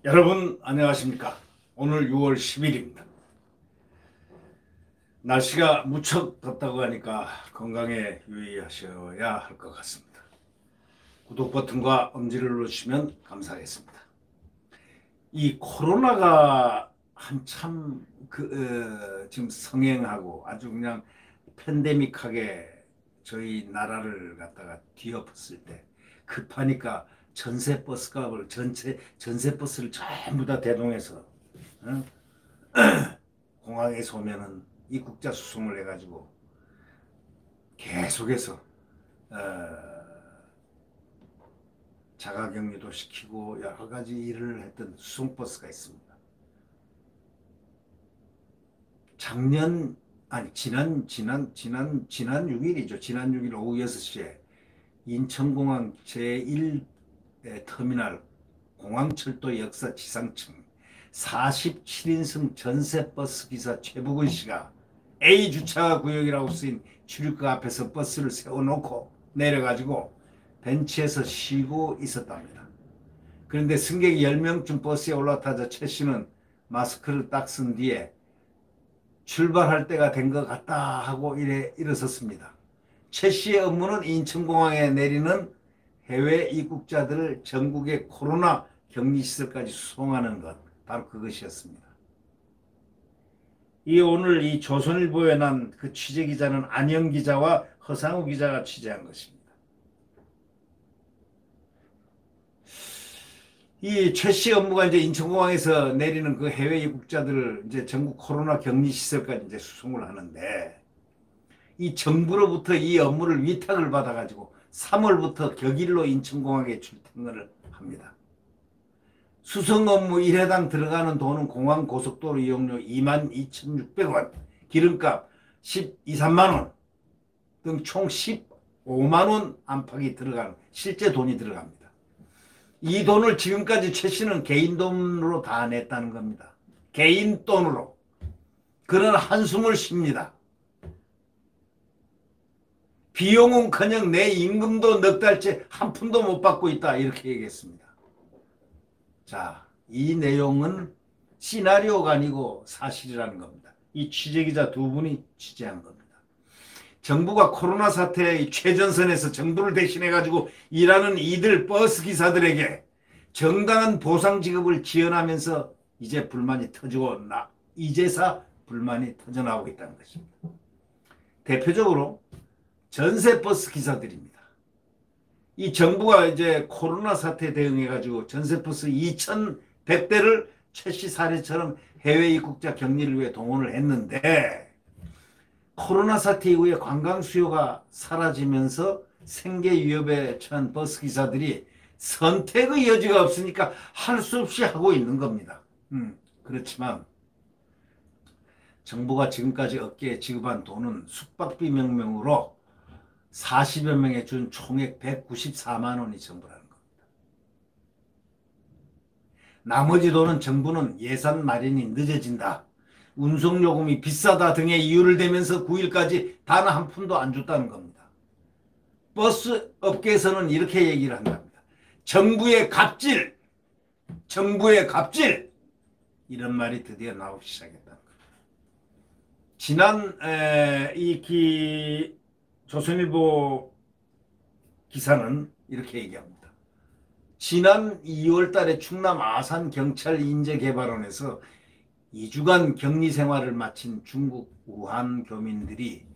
여러분 안녕하십니까? 오늘 6월 10일입니다. 날씨가 무척 덥다고 하니까 건강에 유의하셔야 할 것 같습니다. 구독 버튼과 엄지를 눌러주시면 감사하겠습니다. 이 코로나가 한참 지금 성행하고 아주 그냥 팬데믹하게 저희 나라를 갖다가 뒤엎었을 때 급하니까 전세 버스를 전부 다 대동해서 어? 공항에서 오면은 입국자 수송을 해가지고 계속해서 자가격리도 시키고 여러 가지 일을 했던 수송버스가 있습니다. 지난 6일이죠. 지난 6일 오후 6시에 인천공항 제1 터미널 공항철도 역사 지상층 47인승 전세버스 기사 최북은 씨가 A주차 구역이라고 쓰인 출입구 앞에서 버스를 세워놓고 내려가지고 벤치에서 쉬고 있었답니다. 그런데 승객이 10명쯤 버스에 올라타자 최 씨는 마스크를 딱 쓴 뒤에 출발할 때가 된 것 같다 하고 일어섰습니다. 최 씨의 업무는 인천공항에 내리는 해외 입국자들을 전국의 코로나 격리시설까지 수송하는 것, 바로 그것이었습니다. 오늘 이 조선일보에 난 그 취재기자는 안영 기자와 허상우 기자가 취재한 것입니다. 이 최 씨 업무가 이제 인천공항에서 내리는 그 해외 입국자들을 이제 전국 코로나 격리시설까지 이제 수송을 하는데, 이 정부로부터 이 업무를 위탁을 받아가지고 3월부터 격일로 인천공항에 출퇴근을 합니다. 수송 업무 1회당 들어가는 돈은 공항 고속도로 이용료 22,600원, 기름값 12, 3만 원 등 총 15만 원 안팎이 들어가는 실제 돈이 들어갑니다. 이 돈을 지금까지 최 씨는 개인 돈으로 다 냈다는 겁니다. 개인 돈으로. 그런 한숨을 쉽니다. 비용은커녕 내 임금도 넉 달째 한 푼도 못 받고 있다, 이렇게 얘기했습니다. 자, 이 내용은 시나리오가 아니고 사실이라는 겁니다. 이 취재기자 두 분이 취재한 겁니다. 정부가 코로나 사태의 최전선에서 정부를 대신해가지고 일하는 이들 버스 기사들에게 정당한 보상 지급을 지원하면서 이제사 불만이 터져나오고 있다는 것입니다. 대표적으로 전세버스 기사들입니다. 이 정부가 이제 코로나 사태 대응해가지고 전세버스 2,100대를 최 씨 사례처럼 해외 입국자 격리를 위해 동원을 했는데, 코로나 사태 이후에 관광 수요가 사라지면서 생계 위협에 처한 버스 기사들이 선택의 여지가 없으니까 할 수 없이 하고 있는 겁니다. 그렇지만 정부가 지금까지 어깨에 지급한 돈은 숙박비 명목으로 40여 명에 준 총액 194만 원이 전부라는 겁니다. 나머지 돈은 정부는 예산 마련이 늦어진다, 운송요금이 비싸다 등의 이유를 대면서 9일까지 단 한 푼도 안 줬다는 겁니다. 버스 업계에서는 이렇게 얘기를 한답니다. 정부의 갑질! 이런 말이 드디어 나오기 시작했다는 겁니다. 지난 조선일보 기사는 이렇게 얘기합니다. 지난 2월 달에 충남 아산경찰인재개발원에서 2주간 격리 생활을 마친 중국 우한 교민들이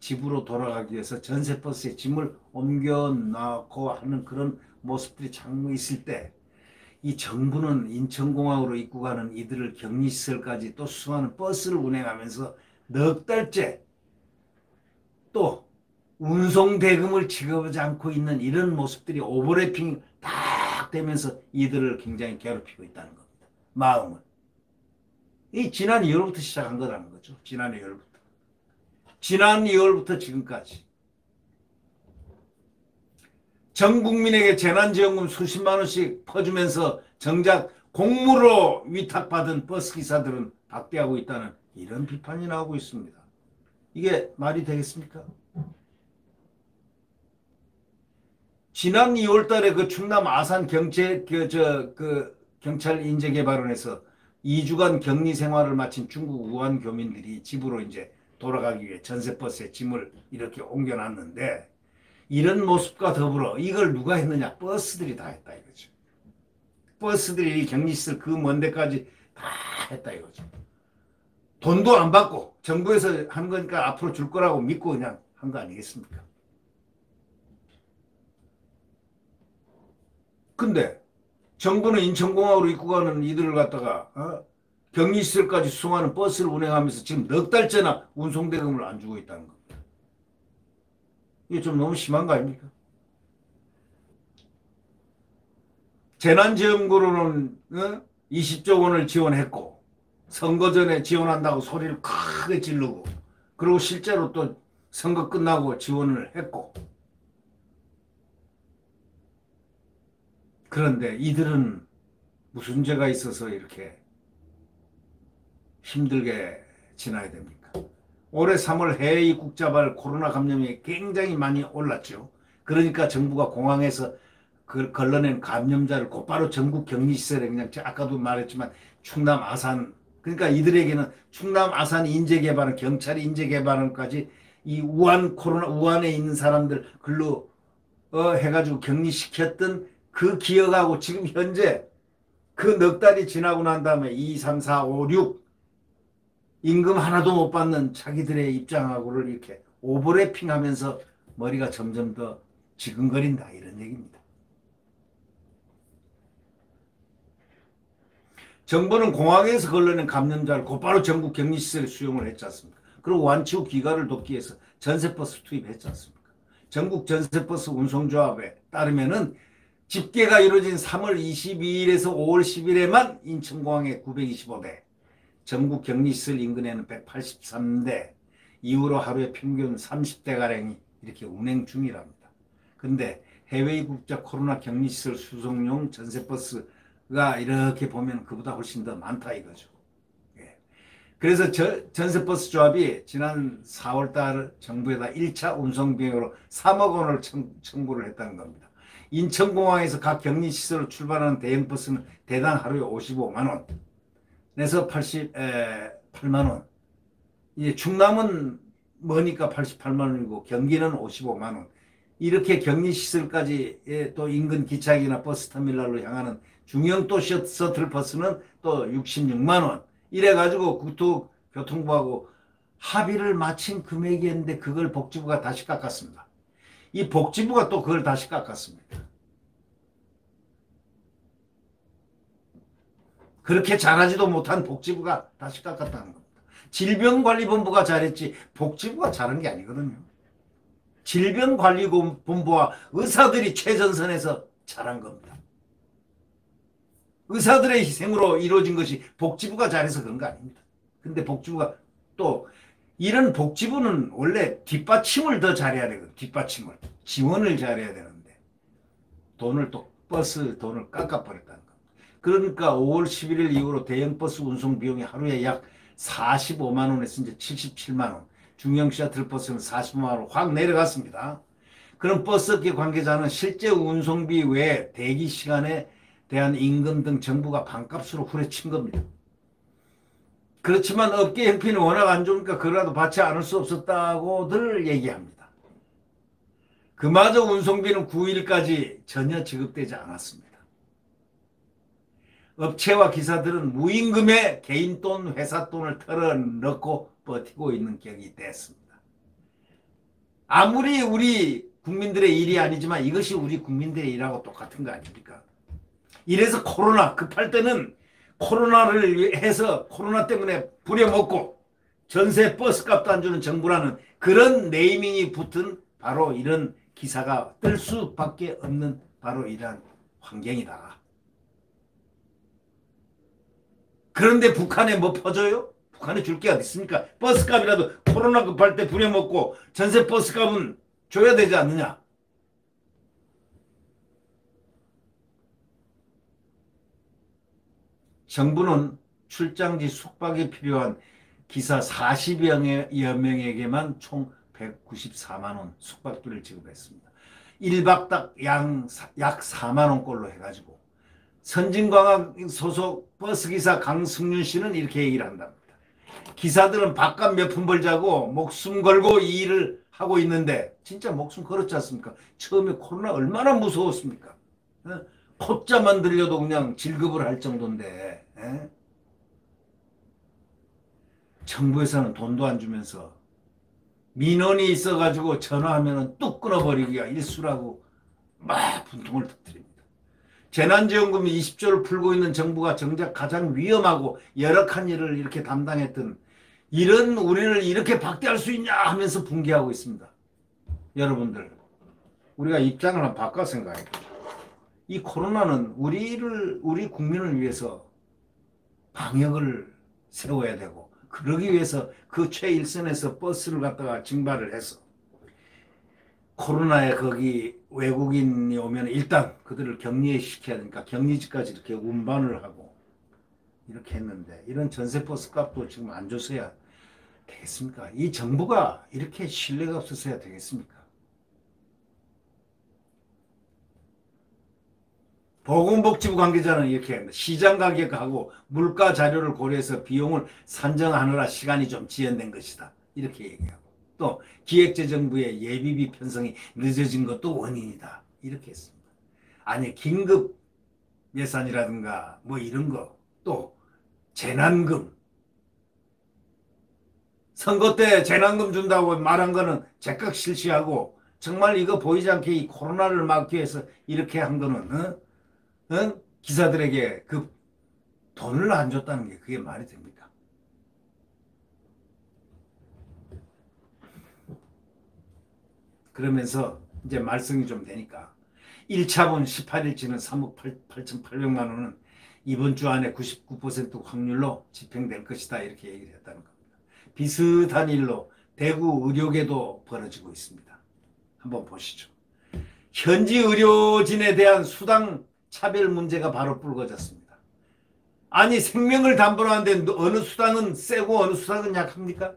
집으로 돌아가기 위해서 전세버스에 짐을 옮겨놓고 하는 그런 모습들이 자꾸 있을 때, 이 정부는 인천공항으로 입국하는 이들을 격리시설까지 또 수송하는 버스를 운행하면서 넉 달째 또 운송 대금을 지급하지 않고 있는 이런 모습들이 오버래핑 딱 되면서 이들을 굉장히 괴롭히고 있다는 겁니다. 마음을. 이 지난 2월부터 시작한 거라는 거죠. 지난 2월부터 지금까지 전 국민에게 재난지원금 수십만 원씩 퍼주면서 정작 공무로 위탁받은 버스 기사들은 박대하고 있다는 이런 비판이 나오고 있습니다. 이게 말이 되겠습니까? 지난 2월 달에 그 충남 아산 경찰 인재개발원에서 2주간 격리 생활을 마친 중국 우한 교민들이 집으로 이제 돌아가기 위해 전세버스에 짐을 이렇게 옮겨놨는데 이런 모습과 더불어 이걸 누가 했느냐? 버스들이 다 했다 이거죠. 버스들이 격리시설 그 먼 데까지 다 했다 이거죠. 돈도 안 받고 정부에서 한 거니까 앞으로 줄 거라고 믿고 그냥 한 거 아니겠습니까? 근데 정부는 인천공항으로 입국하는 이들을 갖다가 격리시설까지 수송하는 버스를 운행하면서 지금 넉 달째나 운송대금을 안 주고 있다는 겁니다. 이게 좀 너무 심한 거 아닙니까? 재난지원금으로는 20조 원을 지원했고 선거 전에 지원한다고 소리를 크게 지르고 그리고 실제로 또 선거 끝나고 지원을 했고 그런데 이들은 무슨 죄가 있어서 이렇게 힘들게 지나야 됩니까? 올해 3월 해외 입국 자발 코로나 감염이 굉장히 많이 올랐죠. 그러니까 정부가 공항에서 그 걸러낸 감염자를 곧바로 전국 격리시설에 그냥 아까도 말했지만 충남 아산 그러니까 이들에게는 충남 아산 인재개발원 경찰 인재개발원까지 이 우한 코로나 우한에 있는 사람들 글로 해가지고 격리시켰던 그 기억하고 지금 현재 그 넉 달이 지나고 난 다음에 2, 3, 4, 5, 6 임금 하나도 못 받는 자기들의 입장하고를 이렇게 오버래핑하면서 머리가 점점 더 지근거린다 이런 얘기입니다. 정부는 공항에서 걸러낸 감염자를 곧바로 전국 격리시설에 수용을 했지 않습니까? 그리고 완치 후 귀가를 돕기 위해서 전세버스 투입했지 않습니까? 전국 전세버스 운송조합에 따르면은 집계가 이루어진 3월 22일에서 5월 10일에만 인천공항에 925대, 전국 격리시설 인근에는 183대, 이후로 하루에 평균 30대가량이 이렇게 운행 중이랍니다. 근데 해외 입국자 코로나 격리시설 수송용 전세버스가 이렇게 보면 그보다 훨씬 더 많다 이거죠. 예. 그래서 전세버스 조합이 지난 4월 달 정부에다 1차 운송비용으로 3억 원을 청구를 했다는 겁니다. 인천공항에서 각 격리시설로 출발하는 대형버스는 대당 하루에 55만 원, 내서 88만 원. 이제 충남은 머니까 88만 원이고 경기는 55만 원. 이렇게 격리시설까지 또 인근 기차역이나 버스터미널로 향하는 중형 또 셔틀버스는 또 66만 원. 이래가지고 국토교통부하고 합의를 마친 금액이었는데 그걸 복지부가 다시 깎았습니다. 이 복지부가 또 그걸 다시 깎았습니다. 그렇게 잘하지도 못한 복지부가 다시 깎았다는 겁니다. 질병관리본부가 잘했지 복지부가 잘한 게 아니거든요. 질병관리본부와 의사들이 최전선에서 잘한 겁니다. 의사들의 희생으로 이루어진 것이 복지부가 잘해서 그런 거 아닙니다. 근데 복지부가 또 이런 복지부는 원래 뒷받침을 더 잘해야 되거든요. 뒷받침을. 지원을 잘해야 되는데 돈을 또 버스 돈을 깎아버렸다는 겁니다. 그러니까 5월 11일 이후로 대형버스 운송 비용이 하루에 약 45만 원에서 이제 77만 원, 중형 셔틀버스는 40만 원 확 내려갔습니다. 그럼 버스업계 관계자는 실제 운송비 외에 대기 시간에 대한 임금 등 정부가 반값으로 후려친 겁니다. 그렇지만 업계 형편이 워낙 안 좋으니까 그라도 받지 않을 수 없었다고들 얘기합니다. 그마저 운송비는 9일까지 전혀 지급되지 않았습니다. 업체와 기사들은 무임금에 개인 돈, 회사 돈을 털어넣고 버티고 있는 격이 됐습니다. 아무리 우리 국민들의 일이 아니지만 이것이 우리 국민들의 일하고 똑같은 거 아닙니까? 이래서 코로나 급할 때는 코로나를 해서 코로나 때문에 부려먹고 전세 버스값도 안 주는 정부라는 그런 네이밍이 붙은 바로 이런 기사가 뜰 수밖에 없는 바로 이러한 환경이다. 그런데 북한에 뭐 퍼줘요? 북한에 줄 게 어디 있습니까? 버스값이라도 코로나 급할 때 부려먹고 전세 버스값은 줘야 되지 않느냐? 정부는 출장지 숙박이 필요한 기사 40여 명에게만 총 194만 원 숙박비를 지급했습니다. 1박당 약 4만 원꼴로 해가지고 선진광학 소속 버스기사 강승윤 씨는 이렇게 얘기를 한답니다. 기사들은 밥값 몇 푼 벌자고 목숨 걸고 이 일을 하고 있는데 진짜 목숨 걸었지 않습니까? 처음에 코로나 얼마나 무서웠습니까? 어? 콧자만 들려도 그냥 질급을 할 정도인데 에? 정부에서는 돈도 안 주면서 민원이 있어가지고 전화하면 뚝 끊어버리기가 일수라고 막 분통을 터뜨립니다. 재난지원금 20조를 풀고 있는 정부가 정작 가장 위험하고 열악한 일을 이렇게 담당했던 이런 우리를 이렇게 박대할 수 있냐 하면서 분개하고 있습니다. 여러분들 우리가 입장을 한번 바꿔 생각해요. 이 코로나는 우리 국민을 위해서 방역을 세워야 되고 그러기 위해서 그 최일선에서 버스를 갖다가 증발을 해서 코로나에 거기 외국인이 오면 일단 그들을 격리에 시켜야 되니까 격리지까지 이렇게 운반을 하고 이렇게 했는데 이런 전세버스 값도 지금 안 줘서야 되겠습니까? 이 정부가 이렇게 신뢰가 없어서야 되겠습니까? 보건복지부 관계자는 이렇게 합니다. 시장 가격하고 물가 자료를 고려해서 비용을 산정하느라 시간이 좀 지연된 것이다. 이렇게 얘기하고 또 기획재정부의 예비비 편성이 늦어진 것도 원인이다. 이렇게 했습니다. 아니 긴급 예산이라든가 뭐 이런 거 또 재난금 선거 때 재난금 준다고 말한 거는 제깍 실시하고 정말 이거 보이지 않게 이 코로나를 막기 위해서 이렇게 한 거는 기사들에게 그 돈을 안 줬다는 게 그게 말이 됩니까? 그러면서 이제 말썽이 좀 되니까 1차분 18일치는 3억 8,800만 원은 이번 주 안에 99% 확률로 집행될 것이다 이렇게 얘기를 했다는 겁니다. 비슷한 일로 대구 의료계도 벌어지고 있습니다. 한번 보시죠. 현지 의료진에 대한 수당 차별 문제가 바로 불거졌습니다. 아니 생명을 담보로 하는데 어느 수당은 세고 어느 수당은 약합니까?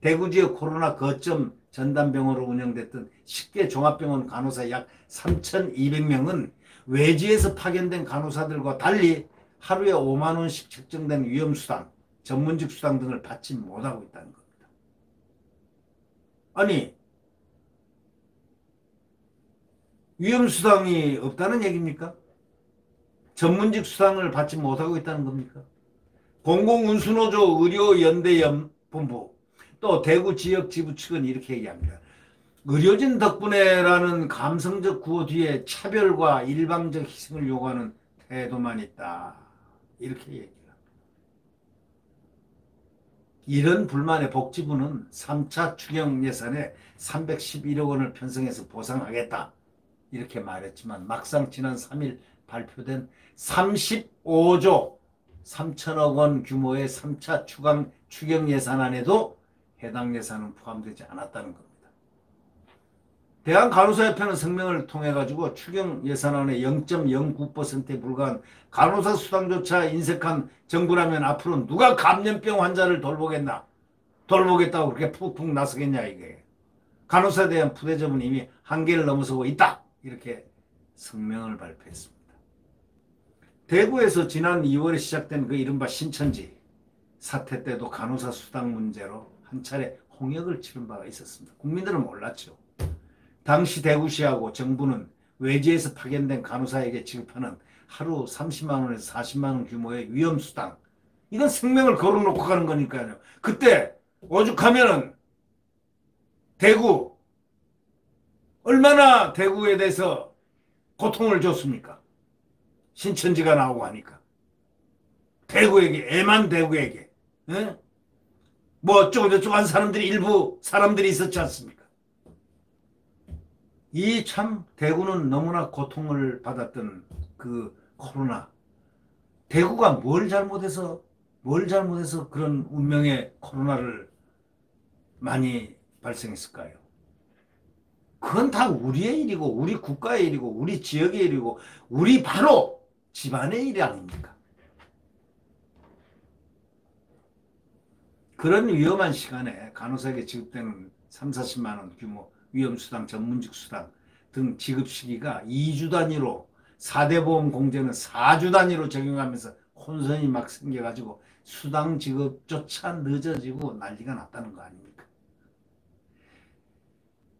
대구 지역 코로나 거점 전담병원으로 운영됐던 10개 종합병원 간호사 약 3,200명은 외지에서 파견된 간호사들과 달리 하루에 5만 원씩 책정된 위험수당, 전문직 수당 등을 받지 못하고 있다는 겁니다. 아니 위험수당이 없다는 얘기입니까? 전문직 수당을 받지 못하고 있다는 겁니까? 공공운수노조 의료연대본부 또 대구 지역지부 측은 이렇게 얘기합니다. 의료진 덕분에라는 감성적 구호 뒤에 차별과 일방적 희생을 요구하는 태도만 있다. 이렇게 얘기합니다. 이런 불만에 복지부는 3차 추경 예산에 311억 원을 편성해서 보상하겠다. 이렇게 말했지만 막상 지난 3일 발표된 35조 3천억 원 규모의 3차 추경 예산안에도 해당 예산은 포함되지 않았다는 겁니다. 대한간호사협회는 성명을 통해 가지고 추경 예산안의 0.09%에 불과한 간호사 수당조차 인색한 정부라면 앞으로 누가 감염병 환자를 돌보겠다고 그렇게 푹푹 나서겠냐 이게. 간호사에 대한 부대접은 이미 한계를 넘어서고 있다. 이렇게 성명을 발표했습니다. 대구에서 지난 2월에 시작된 그 이른바 신천지 사태 때도 간호사 수당 문제로 한 차례 홍역을 치른 바가 있었습니다. 국민들은 몰랐죠. 당시 대구시하고 정부는 외지에서 파견된 간호사에게 지급하는 하루 30만 원에서 40만 원 규모의 위험수당 이건 생명을 걸어놓고 가는 거니까요. 그때 오죽하면은 대구 얼마나 대구에 대해서 고통을 줬습니까? 신천지가 나오고 하니까 대구에게 애만 대구에게 뭐 어쩌고저쩌고 한 사람들이 일부 사람들이 있었지 않습니까? 이 참 대구는 너무나 고통을 받았던 그 코로나 대구가 뭘 잘못해서 그런 운명의 코로나를 많이 발생했을까요? 그건 다 우리의 일이고 우리 국가의 일이고 우리 지역의 일이고 우리 바로 집안의 일이 아닙니까? 그런 위험한 시간에 간호사에게 지급되는 3, 40만 원 규모 위험수당, 전문직 수당 등 지급 시기가 2주 단위로 4대 보험 공제는 4주 단위로 적용하면서 혼선이 막 생겨가지고 수당 지급조차 늦어지고 난리가 났다는 거 아닙니까?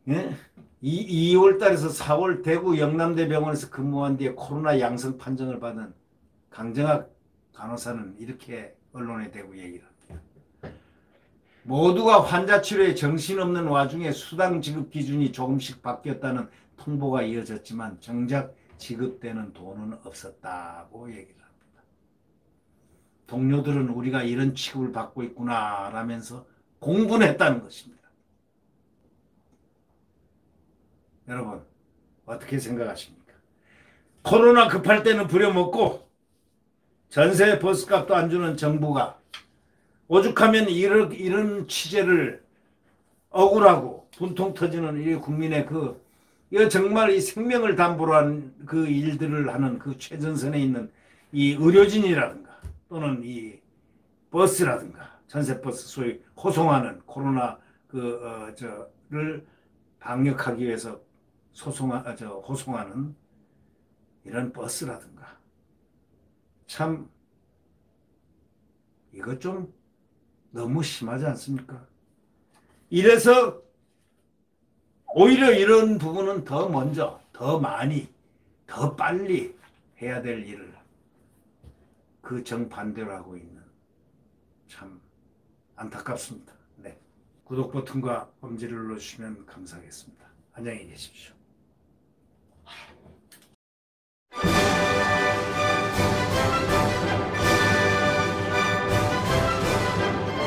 예? 2월 달에서 4월 대구 영남대병원에서 근무한 뒤에 코로나 양성 판정을 받은 강정학 간호사는 이렇게 언론에 대고 얘기를 합니다. 모두가 환자 치료에 정신없는 와중에 수당 지급 기준이 조금씩 바뀌었다는 통보가 이어졌지만 정작 지급되는 돈은 없었다고 얘기를 합니다. 동료들은 우리가 이런 취급을 받고 있구나 라면서 공분했다는 것입니다. 여러분 어떻게 생각하십니까? 코로나 급할 때는 부려먹고 전세 버스값도 안 주는 정부가 오죽하면 이런 취재를 억울하고 분통 터지는 이 국민의 이거 정말 이 생명을 담보로 한 그 일들을 하는 그 최전선에 있는 이 의료진이라든가 또는 이 버스라든가 전세버스 소위 호송하는 코로나 저를 방역하기 위해서 호송하는 이런 버스라든가 참 이거 좀 너무 심하지 않습니까? 이래서 오히려 이런 부분은 더 먼저, 더 많이, 더 빨리 해야 될 일을 그 정반대로 하고 있는 참 안타깝습니다. 네. 구독 버튼과 엄지를 눌러주시면 감사하겠습니다. 안녕히 계십시오.